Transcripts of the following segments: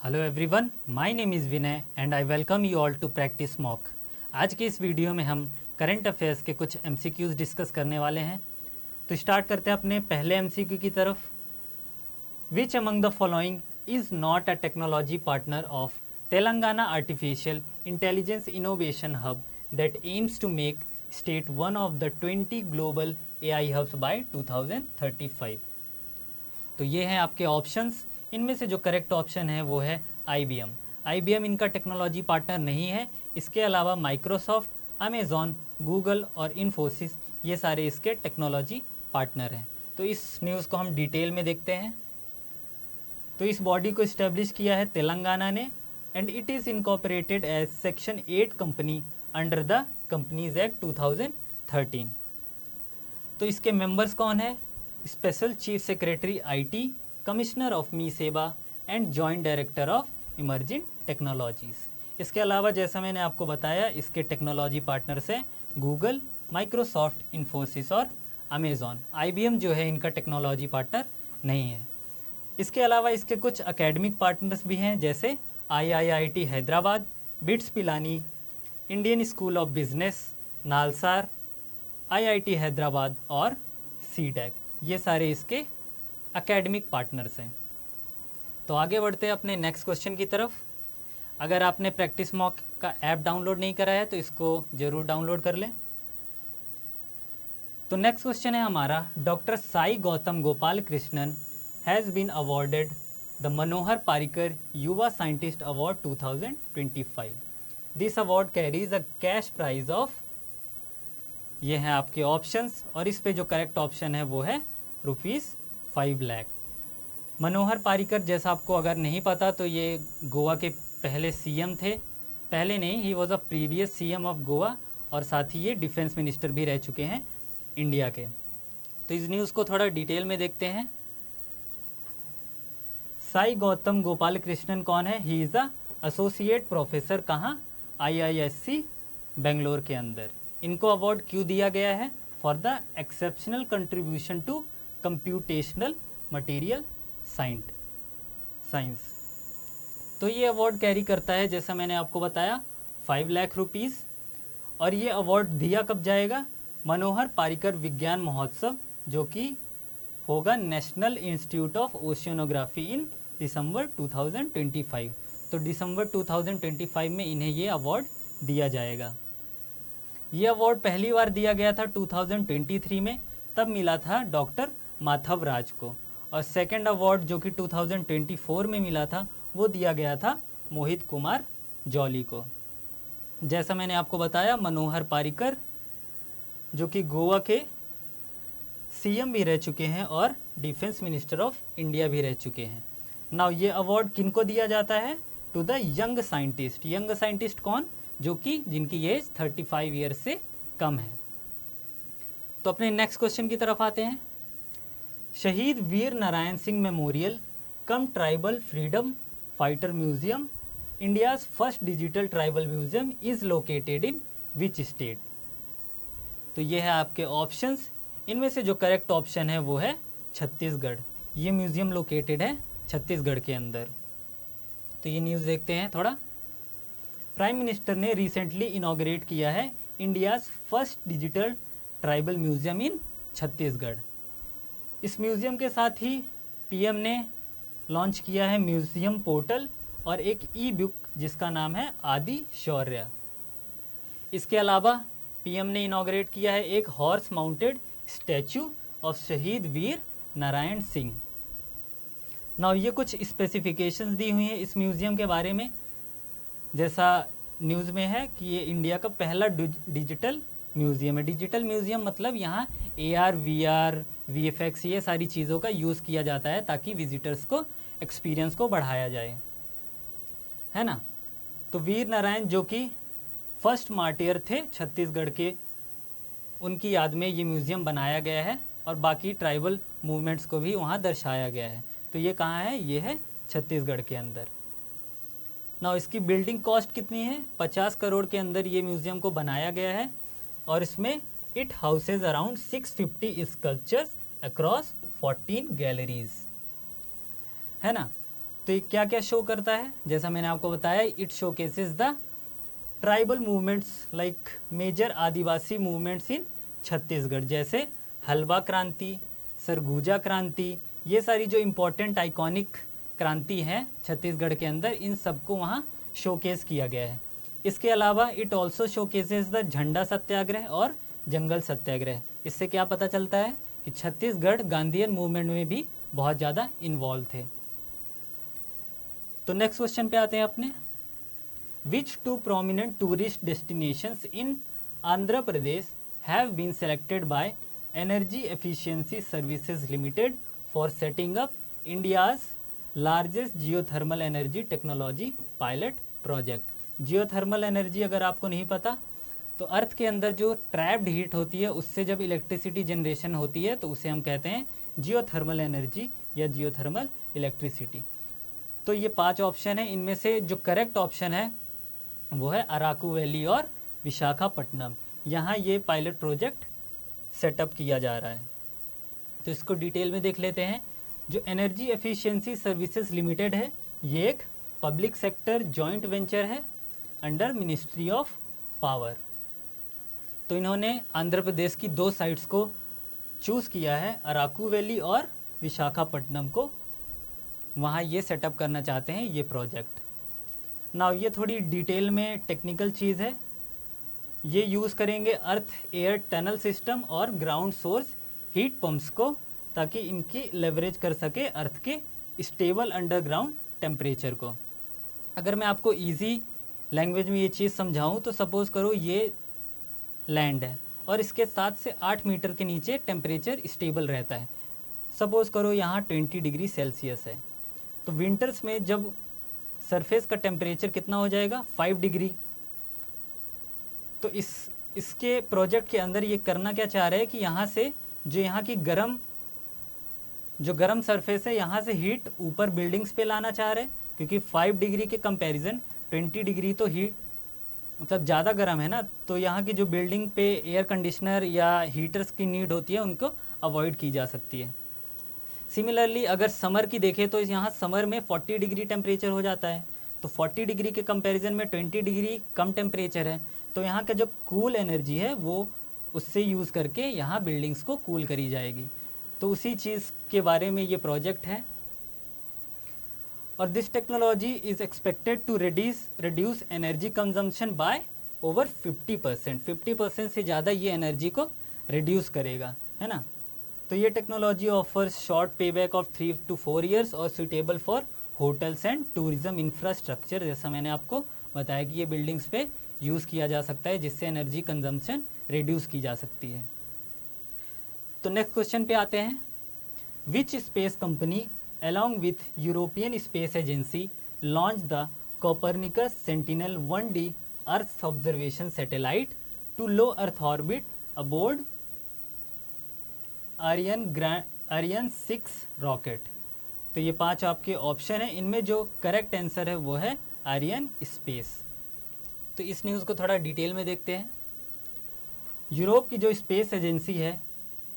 Hello everyone, my name is Vinay and I welcome you all to practice mock. आज के इस video में हम करंट अफेयर्स के कुछ एमसीक्यूज़ डिस्कस करने वाले हैं। तो स्टार्ट करते हैं अपने पहले एमसीक्यू की तरफ। Which among the following is not a technology partner of Telangana artificial intelligence innovation hub that aims to make state one of the 20 global AI hubs by 2035। तो ये हैं आपके ऑप्शंस। इनमें से जो करेक्ट ऑप्शन है वो है IBM। IBM इनका टेक्नोलॉजी पार्टनर नहीं है। इसके अलावा माइक्रोसॉफ्ट, अमेज़ॉन, गूगल और इन्फोसिस ये सारे इसके टेक्नोलॉजी पार्टनर हैं। तो इस न्यूज़ को हम डिटेल में देखते हैं। तो इस बॉडी को इस्टेब्लिश किया है तेलंगाना ने and it is incorporated as section 8 company under the companies act 2013। तो इसके मेंबर्स कौन है? Special chief secretary IT, commissioner of Mee Seva and joint director of emerging technologies. इसके अलावा जैसा मैंने आपको बताया, इसके टेक्नोलॉजी पार्टनर्स हैं गूगल, माइक्रोसॉफ्ट, इन्फोसिस और अमेज़ॉन। IBM जो है इनका टेक्नोलॉजी पार्टनर नहीं है। इसके अलावा इसके कुछ एकेडमिक पार्टनर्स भी हैं, जैसे IIIT Hyderabad, bits Pilani, Indian school of business, NALSAR, IIT Hyderabad और CDAC। ये सारे इसके एकेडमिक पार्टनर्स हैं। तो आगे बढ़ते हैं अपने नेक्स्ट क्वेश्चन की तरफ। अगर आपने प्रैक्टिस मॉक का ऐप डाउनलोड नहीं करा है तो इसको ज़रूर डाउनलोड कर लें। तो नेक्स्ट क्वेश्चन है हमारा, doctor Sai Gautam Gopal Krishnan has been awarded the Manohar Parrikar Yuva scientist award 2025। This award carries a cash prize of, ये हैं आपके ऑप्शंस और इस पे जो करेक्ट ऑप्शन है वो है ₹5 लाख। मनोहर पारिकर, जैसा आपको अगर नहीं पता तो ये गोवा के पहले CM थे। पहले नहीं, he was a previous CM of Goa और साथ ही ये डिफेंस मिनिस्टर भी रह चुके हैं इंडिया के। तो इस न्यूज़ को थोड़ा डिटेल में देखते हैं। साई गौतम गोपाल कृष्णन कौन है? He is a associate professor, कहाँ? IISc बेंगलोर के अंदर। इनको अवार्ड क्यों दिया गया है? For the exceptional contribution to computational material science. तो ये अवार्ड कैरी करता है, जैसा मैंने आपको बताया, 5 लाख रुपीज़। और ये अवार्ड दिया कब जाएगा? मनोहर पारिकर विज्ञान महोत्सव, जो कि होगा नेशनल इंस्टीट्यूट ऑफ ओशियनोग्राफी इन दिसंबर 2025। तो दिसंबर 2025 में इन्हें ये अवार्ड दिया जाएगा। ये अवार्ड पहली बार दिया गया था 2023 में, तब मिला था डॉक्टर माधव राज को। और सेकंड अवार्ड जो कि 2024 में मिला था वो दिया गया था मोहित कुमार जॉली को। जैसा मैंने आपको बताया, मनोहर पारिकर जो कि गोवा के CM भी रह चुके हैं और डिफेंस मिनिस्टर ऑफ इंडिया भी रह चुके हैं। नाउ ये अवार्ड किनको दिया जाता है? To the young scientist. Young scientist कौन? जो कि जिनकी एज 35 ईयर्स से कम है। तो अपने नेक्स्ट क्वेश्चन की तरफ आते हैं। Shaheed Veer Narayan Singh memorial cum tribal freedom fighter museum, India's first digital tribal museum, is located in which state? तो ये है आपके ऑप्शंस। इनमें से जो करेक्ट ऑप्शन है वो है छत्तीसगढ़। ये म्यूजियम लोकेटेड है छत्तीसगढ़ के अंदर। तो ये न्यूज़ देखते हैं थोड़ा। प्राइम मिनिस्टर ने रिसेंटली इनॉग्रेट किया है India's first digital tribal museum in Chhattisgarh. इस म्यूज़ियम के साथ ही PM ने लॉन्च किया है म्यूज़ियम पोर्टल और एक ई-बुक जिसका नाम है आदि शौर्य। इसके अलावा PM ने इनॉग्रेट किया है एक हॉर्स माउंटेड स्टैचू ऑफ शहीद वीर नारायण सिंह। नाउ ये कुछ स्पेसिफिकेशंस दी हुई हैं इस म्यूज़ियम के बारे में। जैसा न्यूज़ में है कि ये इंडिया का पहला डिजिटल म्यूज़ियम है। डिजिटल म्यूज़ियम मतलब यहाँ AR, VR, VFX ये सारी चीज़ों का यूज़ किया जाता है ताकि विजिटर्स को एक्सपीरियंस को बढ़ाया जाए, है ना। तो वीर नारायण जो कि फर्स्ट मार्टियर थे छत्तीसगढ़ के, उनकी याद में ये म्यूज़ियम बनाया गया है और बाकी ट्राइबल मूवमेंट्स को भी वहाँ दर्शाया गया है। तो ये कहाँ है? ये है छत्तीसगढ़ के अंदर। ना इसकी बिल्डिंग कॉस्ट कितनी है? 50 करोड़ के अंदर ये म्यूज़ियम को बनाया गया है और इसमें it houses around 650 sculptures across 14 galleries, है ना। तो ये क्या क्या शो करता है, जैसा मैंने आपको बताया, it showcases the tribal movements like major Adivasi movements in Chhattisgarh, जैसे हलवा क्रांति, सरगुजा क्रांति, ये सारी जो इम्पोर्टेंट आइकॉनिक क्रांति हैं छत्तीसगढ़ के अंदर, इन सबको वहाँ शोकेस किया गया है। इसके अलावा इट ऑल्सो शोकेसेस द झंडा सत्याग्रह और जंगल सत्याग्रह। इससे क्या पता चलता है कि छत्तीसगढ़ गांधीयन मूवमेंट में भी बहुत ज़्यादा इन्वॉल्व थे। तो नेक्स्ट क्वेश्चन पे आते हैं अपने, which two prominent tourist destinations in Andhra Pradesh have been selected by energy efficiency services limited for setting up India's largest geothermal energy technology pilot project. Geothermal energy अगर आपको नहीं पता तो अर्थ के अंदर जो ट्रैप्ड हीट होती है उससे जब इलेक्ट्रिसिटी जनरेशन होती है तो उसे हम कहते हैं जियोथर्मल एनर्जी या जियोथर्मल इलेक्ट्रिसिटी। तो ये 5 ऑप्शन है, इनमें से जो करेक्ट ऑप्शन है वो है अराकू वैली और विशाखापट्टनम। यहाँ ये पायलट प्रोजेक्ट सेटअप किया जा रहा है। तो इसको डिटेल में देख लेते हैं। जो एनर्जी एफिशिएंसी सर्विसेज लिमिटेड है ये एक पब्लिक सेक्टर जॉइंट वेंचर है अंडर मिनिस्ट्री ऑफ पावर। तो इन्होंने आंध्र प्रदेश की 2 साइट्स को चूज़ किया है, अराकू वैली और विशाखापट्टनम को, वहाँ ये सेटअप करना चाहते हैं ये प्रोजेक्ट। नाउ ये थोड़ी डिटेल में टेक्निकल चीज़ है। ये यूज़ करेंगे अर्थ एयर टनल सिस्टम और ग्राउंड सोर्स हीट पंप्स को, ताकि इनकी लेवरेज कर सके अर्थ के स्टेबल अंडरग्राउंड टेम्परेचर को। अगर मैं आपको इजी लैंग्वेज में ये चीज़ समझाऊं तो सपोज़ करो ये लैंड है और इसके 7 से 8 मीटर के नीचे टेम्परेचर स्टेबल रहता है। सपोज़ करो यहाँ 20 डिग्री सेल्सियस है, तो विंटर्स में जब सरफेस का टेम्परेचर कितना हो जाएगा 5 डिग्री। तो इसके प्रोजेक्ट के अंदर ये करना क्या चाह रहे हैं कि यहाँ से जो यहाँ की गर्म सरफेस है यहाँ से हीट ऊपर बिल्डिंग्स पे लाना चाह रहे हैं, क्योंकि 5 डिग्री के कंपैरिजन 20 डिग्री तो हीट मतलब ज़्यादा गर्म है ना, तो यहाँ की जो बिल्डिंग पे एयर कंडीशनर या हीटर्स की नीड होती है उनको अवॉइड की जा सकती है। सिमिलरली अगर समर की देखें तो यहाँ समर में 40 डिग्री टेम्परेचर हो जाता है, तो 40 डिग्री के कंपैरिजन में 20 डिग्री कम टेम्परेचर है, तो यहाँ का जो कूल एनर्जी है वो उससे यूज़ करके यहाँ बिल्डिंग्स को कूल करी जाएगी। तो उसी चीज़ के बारे में ये प्रोजेक्ट है। और this technology is expected to reduce energy consumption by over 50%। 50% से ज़्यादा ये एनर्जी को रिड्यूस करेगा, है ना। तो ये technology offers short payback of 3 to 4 years और suitable for hotels and tourism infrastructure. जैसा मैंने आपको बताया कि ये बिल्डिंग्स पे यूज़ किया जा सकता है, जिससे एनर्जी कंजम्पशन रिड्यूस की जा सकती है। तो नेक्स्ट क्वेश्चन पे आते हैं, which space company along with European Space Agency launched the Copernicus Sentinel-1D Earth observation satellite to low Earth orbit aboard Ariane 6 rocket. तो ये 5 आपके ऑप्शन हैं, इनमें जो करेक्ट आंसर है वो है आर्यन स्पेस। तो इस न्यूज़ को थोड़ा डिटेल में देखते हैं। यूरोप की जो स्पेस एजेंसी है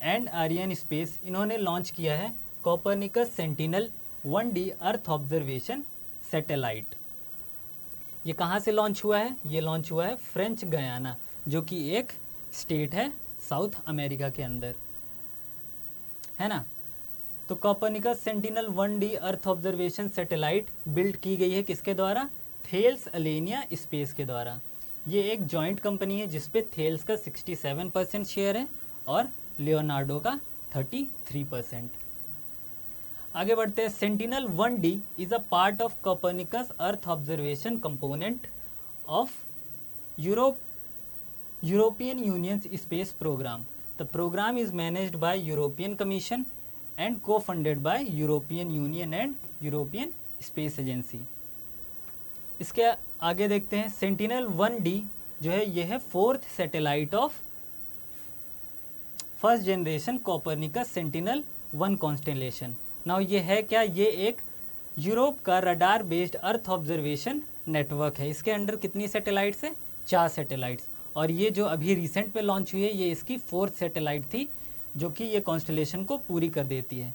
एंड आर्यन स्पेस, इन्होंने लॉन्च किया है Copernicus sentinel 1D earth observation satellite. ये कहाँ से लॉन्च हुआ है? ये लॉन्च हुआ है फ्रेंच गयाना, जो कि एक स्टेट है साउथ अमेरिका के अंदर, है ना। तो Copernicus sentinel 1D earth observation satellite build की गई है किसके द्वारा? थेल्स अलेनिया स्पेस के द्वारा। ये एक जॉइंट कंपनी है जिसपे थेल्स का 67% शेयर है और लियोनार्डो का 33%। आगे बढ़ते हैं। Sentinel 1D is a part of Copernicus earth observation component of European union space program. The program is managed by European commission and co funded by European union and European space agency. इसके आगे देखते हैं। Sentinel 1D जो है ये है 4th satellite of first generation Copernicus sentinel 1 constellation. Now ये है क्या? ये एक यूरोप का radar based earth observation network है। इसके अंडर कितनी सैटेलाइट्स है? 4 सैटेलाइट्स। और ये जो अभी रिसेंट पे लॉन्च हुई है ये इसकी 4th सैटेलाइट थी, जो कि ये कॉन्स्टेलेशन को पूरी कर देती है।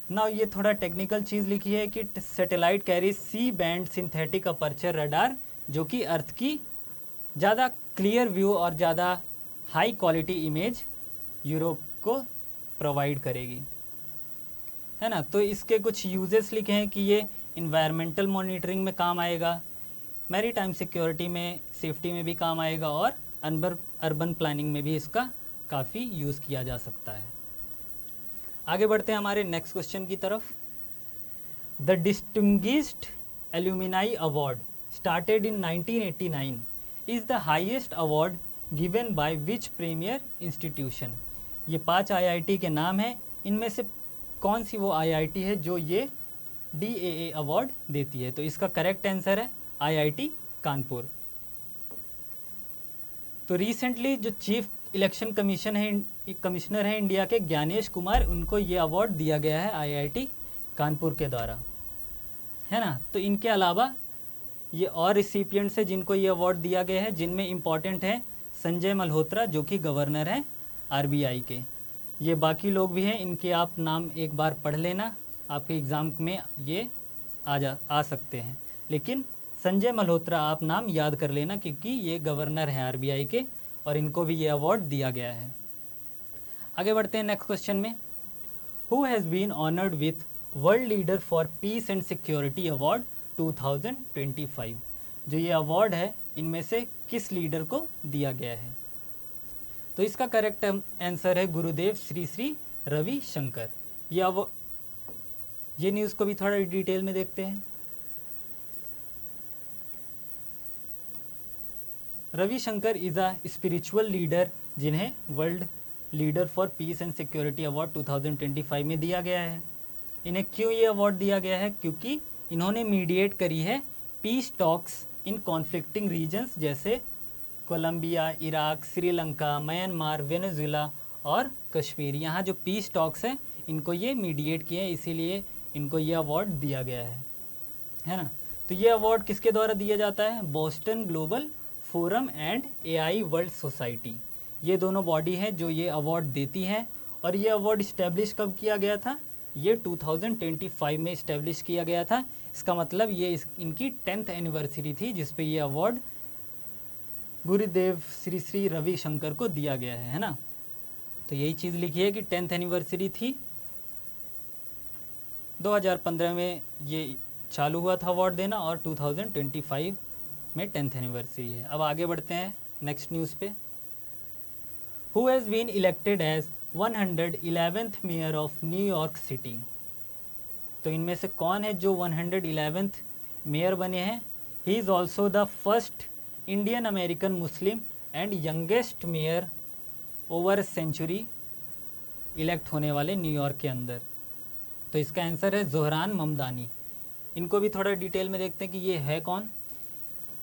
नाउ ये थोड़ा टेक्निकल चीज़ लिखी है कि satellite carry C band synthetic aperture radar, जो कि अर्थ की ज़्यादा क्लियर व्यू और ज़्यादा हाई क्वालिटी इमेज यूरोप को प्रोवाइड करेगी, है ना। तो इसके कुछ यूजेस लिखे हैं कि ये इन्वायरमेंटल मॉनिटरिंग में काम आएगा, मैरीटाइम सिक्योरिटी में, सेफ्टी में भी काम आएगा, और अर्बन प्लानिंग में भी इसका काफ़ी यूज़ किया जा सकता है। आगे बढ़ते हैं हमारे नेक्स्ट क्वेश्चन की तरफ। The distinguished alumni award started in 1989 is the highest award given by which premier institution. ये 5 आईआईटी के नाम हैं, इनमें से कौन सी वो आईआईटी है जो ये DAA अवार्ड देती है? तो इसका करेक्ट आंसर है IIT कानपुर। तो रिसेंटली जो चीफ इलेक्शन कमिश्नर है इंडिया के, ज्ञानेश कुमार, उनको ये अवार्ड दिया गया है IIT कानपुर के द्वारा, है ना। तो इनके अलावा ये और रिसिपिएंट्स हैं जिनको ये अवार्ड दिया गया है, जिनमें इम्पॉर्टेंट है संजय मल्होत्रा, जो कि गवर्नर हैं RBI के। ये बाकी लोग भी हैं, इनके आप नाम एक बार पढ़ लेना, आपके एग्ज़ाम में ये आ सकते हैं। लेकिन संजय मल्होत्रा आप नाम याद कर लेना, क्योंकि ये गवर्नर हैं RBI के और इनको भी ये अवार्ड दिया गया है। आगे बढ़ते हैं नेक्स्ट क्वेश्चन में। Who has been honoured with world leader for peace and security award 2025? जो ये अवार्ड है, इनमें से किस लीडर को दिया गया है? तो इसका करेक्ट आंसर है गुरुदेव श्री श्री रवि शंकर। ये न्यूज़ को भी थोड़ा डिटेल में देखते हैं। Ravishankar is a spiritual leader जिन्हें world leader for peace and security award 2025 में दिया गया है। इन्हें क्यों ये अवार्ड दिया गया है? क्योंकि इन्होंने मीडिएट करी है peace talks in conflicting regions, जैसे Colombia, Iraq, Sri Lanka, Myanmar, Venezuela और कश्मीर। यहाँ जो पीस टॉक्स हैं, इनको ये मीडिएट किए हैं, इसीलिए इनको ये अवार्ड दिया गया है ना। तो ये अवार्ड किसके द्वारा दिया जाता है? Boston global forum and AI world society, ये दोनों बॉडी हैं जो ये अवार्ड देती हैं। और ये अवार्ड इस्टेब्लिश कब किया गया था? ये 2025 में इस्टेब्लिश किया गया था। इसका मतलब ये इनकी 10th एनिवर्सरी थी, जिस पे ये अवार्ड गुरुदेव श्री श्री रवि शंकर को दिया गया है ना। तो यही चीज़ लिखी है कि 10th एनिवर्सरी थी, 2015 में ये चालू हुआ था अवार्ड देना, और 2025 में 10th एनिवर्सरी है। अब आगे बढ़ते हैं नेक्स्ट न्यूज़ पे। Who has been elected as 111th mayor of New York city? तो इनमें से कौन है जो 111th मेयर बने हैं? He is also the first Indian American Muslim and youngest mayor over century elect होने वाले न्यूयॉर्क के अंदर। तो इसका आंसर है ज़ोहरान ममदानी। इनको भी थोड़ा डिटेल में देखते हैं कि ये है कौन।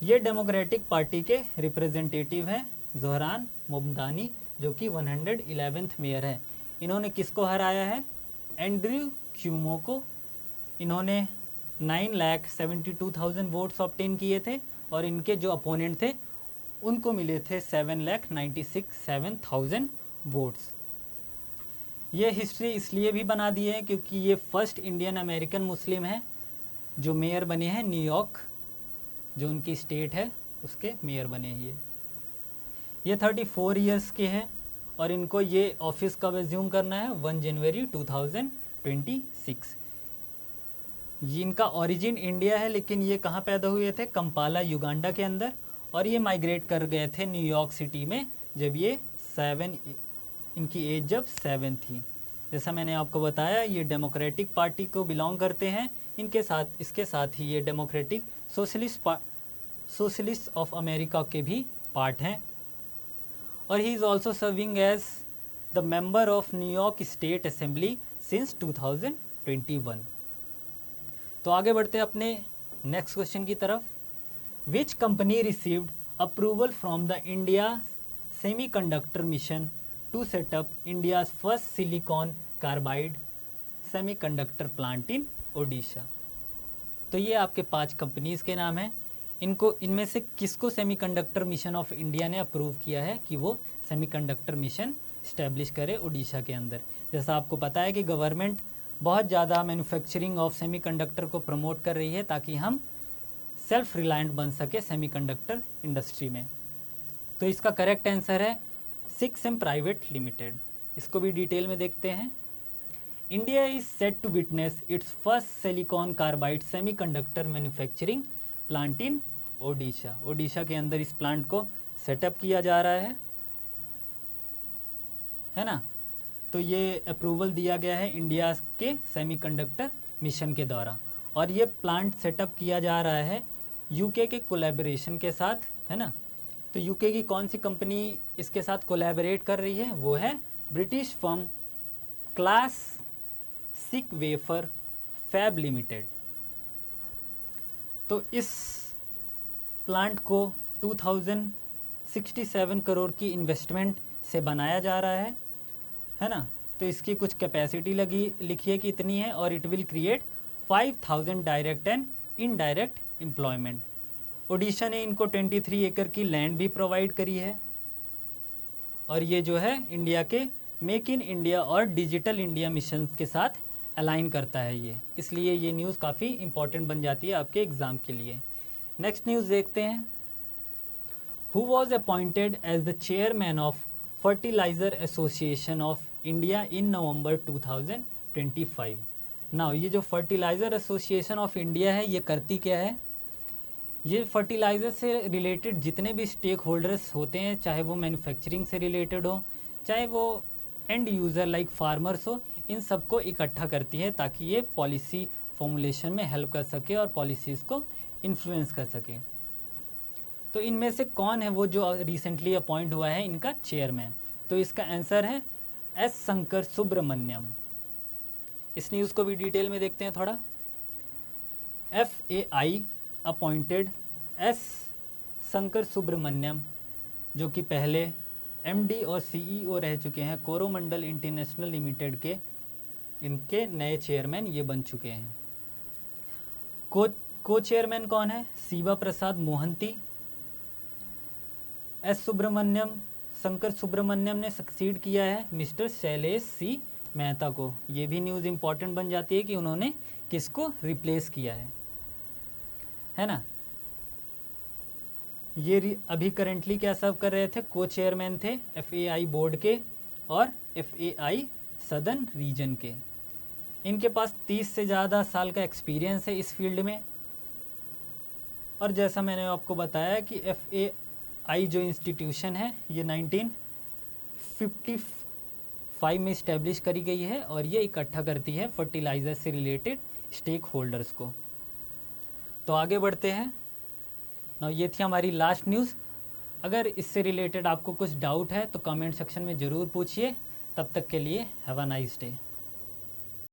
ये डेमोक्रेटिक पार्टी के रिप्रेजेंटेटिव हैं ज़ोहरान ममदानी, जो कि 111th मेयर है। इन्होंने किसको हराया है? एंड्रयू क्यूमो को। इन्होंने 9,72,000 वोट्स ऑब्टेन किए थे, और इनके जो अपोनेंट थे उनको मिले थे 7,96,7,000 वोट्स। ये हिस्ट्री इसलिए भी बना दिए हैं क्योंकि ये फर्स्ट इंडियन अमेरिकन मुस्लिम है जो मेयर बने हैं न्यूयॉर्क, जो उनकी स्टेट है, उसके मेयर बने हैं ये 34 इयर्स के हैं, और इनको ये ऑफिस कब एज्यूम करना है? 1 जनवरी 2026। ये इनका ओरिजिन इंडिया है, लेकिन ये कहाँ पैदा हुए थे? कंपाला, युगांडा के अंदर, और ये माइग्रेट कर गए थे न्यूयॉर्क सिटी में जब ये 7, इनकी एज जब 7 थी। जैसा मैंने आपको बताया, ये डेमोक्रेटिक पार्टी को बिलोंग करते हैं। इसके साथ ही ये डेमोक्रेटिक सोशलिस्ट ऑफ अमेरिका के भी पार्ट हैं। और he is also serving as the member of New York state assembly since 2021। तो आगे बढ़ते हैं अपने नेक्स्ट क्वेश्चन की तरफ। Which company received approval from the India semiconductor mission to set up India's first silicon carbide semiconductor plant in Odisha? तो ये आपके 5 कंपनीज़ के नाम हैं। इनमें से किसको सेमीकंडक्टर मिशन ऑफ इंडिया ने अप्रूव किया है कि वो सेमीकंडक्टर मिशन इस्टेब्लिश करे ओडिशा के अंदर? जैसा आपको पता है कि गवर्नमेंट बहुत ज़्यादा मैन्युफैक्चरिंग ऑफ सेमीकंडक्टर को प्रमोट कर रही है ताकि हम सेल्फ रिलायंट बन सके सेमीकंडक्टर इंडस्ट्री में। तो इसका करेक्ट आंसर है 6M प्राइवेट लिमिटेड। इसको भी डिटेल में देखते हैं। India is set to witness its first silicon carbide semiconductor manufacturing plant in Odisha. Odisha के अंदर इस प्लांट को सेटअप किया जा रहा है ना। तो ये अप्रूवल दिया गया है इंडिया के सेमीकंडक्टर मिशन के द्वारा, और ये प्लांट सेटअप किया जा रहा है यूके के कोलैबोरेशन के साथ, है ना। तो यूके की कौन सी कंपनी इसके साथ कोलैबोरेट कर रही है, वो है British firm classic wafer fab limited. तो इस प्लांट को 2067 करोड़ की इन्वेस्टमेंट से बनाया जा रहा है ना। तो इसकी कुछ कैपेसिटी लिखी है कि इतनी है, और it will create 5000 direct and indirect employment. Odisha ने इनको 23 एकड़ की लैंड भी प्रोवाइड करी है, और ये जो है इंडिया के मेक इन इंडिया और डिजिटल इंडिया मिशन के साथ अलाइन करता है ये, इसलिए ये न्यूज़ काफ़ी इंपॉर्टेंट बन जाती है आपके एग्ज़ाम के लिए। नेक्स्ट न्यूज़ देखते हैं। Who was appointed as the chairman of fertiliser association of India in November 2025। Now ये जो फर्टिलाइज़र एसोसिएशन ऑफ इंडिया है ये करती क्या है, ये फर्टिलाइज़र से रिलेटेड जितने भी स्टेक होल्डर्स होते हैं, चाहे वो मैन्युफैक्चरिंग से रिलेटेड हो, चाहे वो एंड यूज़र लाइक फार्मर्स हो, इन सबको इकट्ठा करती है ताकि ये पॉलिसी फॉर्मुलेशन में हेल्प कर सके और पॉलिसीज़ को इन्फ्लुएंस कर सके। तो इनमें से कौन है वो जो रिसेंटली अपॉइंट हुआ है इनका चेयरमैन, तो इसका आंसर है एस शंकर सुब्रमण्यम। इस न्यूज़ को भी डिटेल में देखते हैं थोड़ा। FAI appointed S Shankar Subramaniam, जो कि पहले MD और CEO रह चुके हैं कोरोमंडल इंटरनेशनल लिमिटेड के, इनके नए चेयरमैन ये बन चुके हैं। को चेयरमैन कौन है, शिवा प्रसाद मोहंती। एस सुब्रमण्यम, शंकर सुब्रमण्यम ने सक्सीड किया है मिस्टर शैलेश C मेहता को। ये भी न्यूज़ इंपॉर्टेंट बन जाती है कि उन्होंने किसको रिप्लेस किया है ना। ये अभी करेंटली क्या सर्व कर रहे थे, को चेयरमैन थे FAI बोर्ड के और FAI सदर्न रीजन के। इनके पास 30 से ज़्यादा साल का एक्सपीरियंस है इस फील्ड में, और जैसा मैंने आपको बताया कि FAI जो इंस्टीट्यूशन है ये 1955 में इस्टेब्लिश करी गई है, और ये इकट्ठा करती है फर्टिलाइज़र से रिलेटेड स्टेक होल्डर्स को। तो आगे बढ़ते हैं ना। ये थी हमारी लास्ट न्यूज़। अगर इससे रिलेटेड आपको कुछ डाउट है तो कमेंट सेक्शन में ज़रूर पूछिए। तब तक के लिए हैव अ नाइस डे।